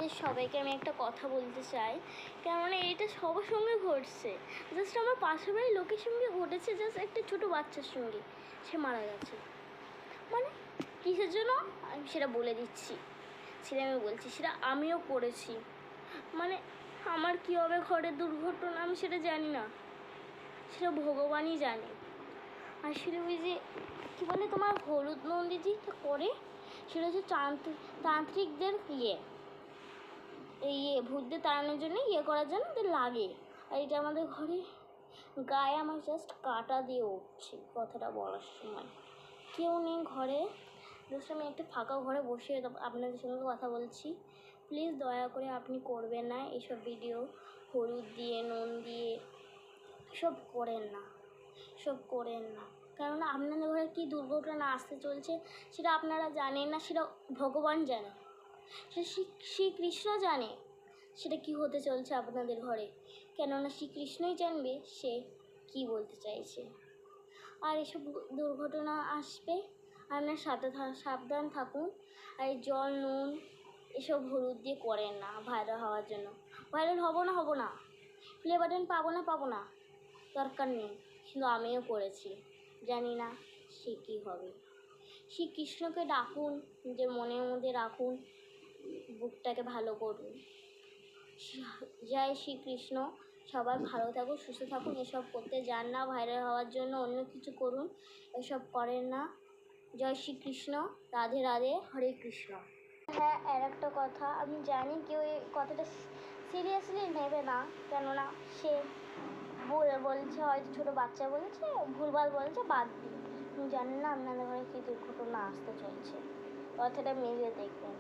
আপনাদের সবাইকে আমি একটা কথা বলতে চাই, কেননা এটা সবার সঙ্গে ঘটছে। জাস্ট আমার পাশের বাড়ির লোকের সঙ্গে ঘটেছে, জাস্ট একটা ছোটো বাচ্চার সঙ্গে সে মারা গেছে। মানে কিসের জন্য আমি সেটা বলে দিচ্ছি, সেটা আমি বলছি, সেটা আমিও করেছি। মানে আমার কী হবে ঘরের দুর্ঘটনা আমি সেটা জানি না, সেটা ভগবানই জানে। আসলে ওই যে কী বলে তোমার হলুদ নন্দী যেটা করে, সেটা হচ্ছে তান্ত্রিকদের ভূতদের তাড়ানোর জন্য করার জন্য ওদের লাগে। আর এটা আমাদের ঘরে গায়ে আমার জাস্ট কাটা দিয়ে উঠছে কথাটা বলার সময়। কেউ নেই ঘরে, জাস্ট আমি একটা ফাঁকা ঘরে বসে আপনাদের সঙ্গে কথা বলছি। প্লিজ দয়া করে আপনি করবেন না এইসব ভিডিও, হলুদ দিয়ে নুন দিয়ে সব করেন না, সব করেন না। কেননা আপনাদের ঘরে কী দুর্ঘটনা আসতে চলছে সেটা আপনারা জানেন না, সেটা ভগবান জানে, সেটা শ্রীকৃষ্ণ জানে সেটা কি হতে চলছে আপনাদের ঘরে। কেননা শ্রীকৃষ্ণই জানবে সে কি বলতে চাইছে। আর এসব দুর্ঘটনা আসবে, আপনার সাবধান থাকুন। আর এই জল নুন এসব হলুদ দিয়ে করেন না ভাইরাল হওয়ার জন্য। ভাইরাল হব না, প্লে বাটন পাবো না, দরকার নেই। কিন্তু আমিও করেছি, জানি না সে কী হবে। শ্রীকৃষ্ণকে ডাকুন, নিজের মনের মধ্যে রাখুন, বুকটাকে ভালো করুন। জয় শ্রীকৃষ্ণ। সবাই ভালো থাকুন, সুস্থ থাকুন। এসব করতে যান না ভাইরাল হওয়ার জন্য, অন্য কিছু করুন, এসব করেন না। জয় শ্রীকৃষ্ণ। রাধে রাধে, হরে কৃষ্ণ। হ্যাঁ, আর একটা কথা, আমি জানি কেউ এই কথাটা সিরিয়াসলি নেবে না, কেননা সে বলছে, হয়তো ছোটো বাচ্চা বলেছে, ভুলভাল বলছে, বাদ দিই। আমি জানি না আপনাদের ঘরে কী দুর্ঘটনা আসতে চলছে, কথাটা মিলিয়ে দেখবেন।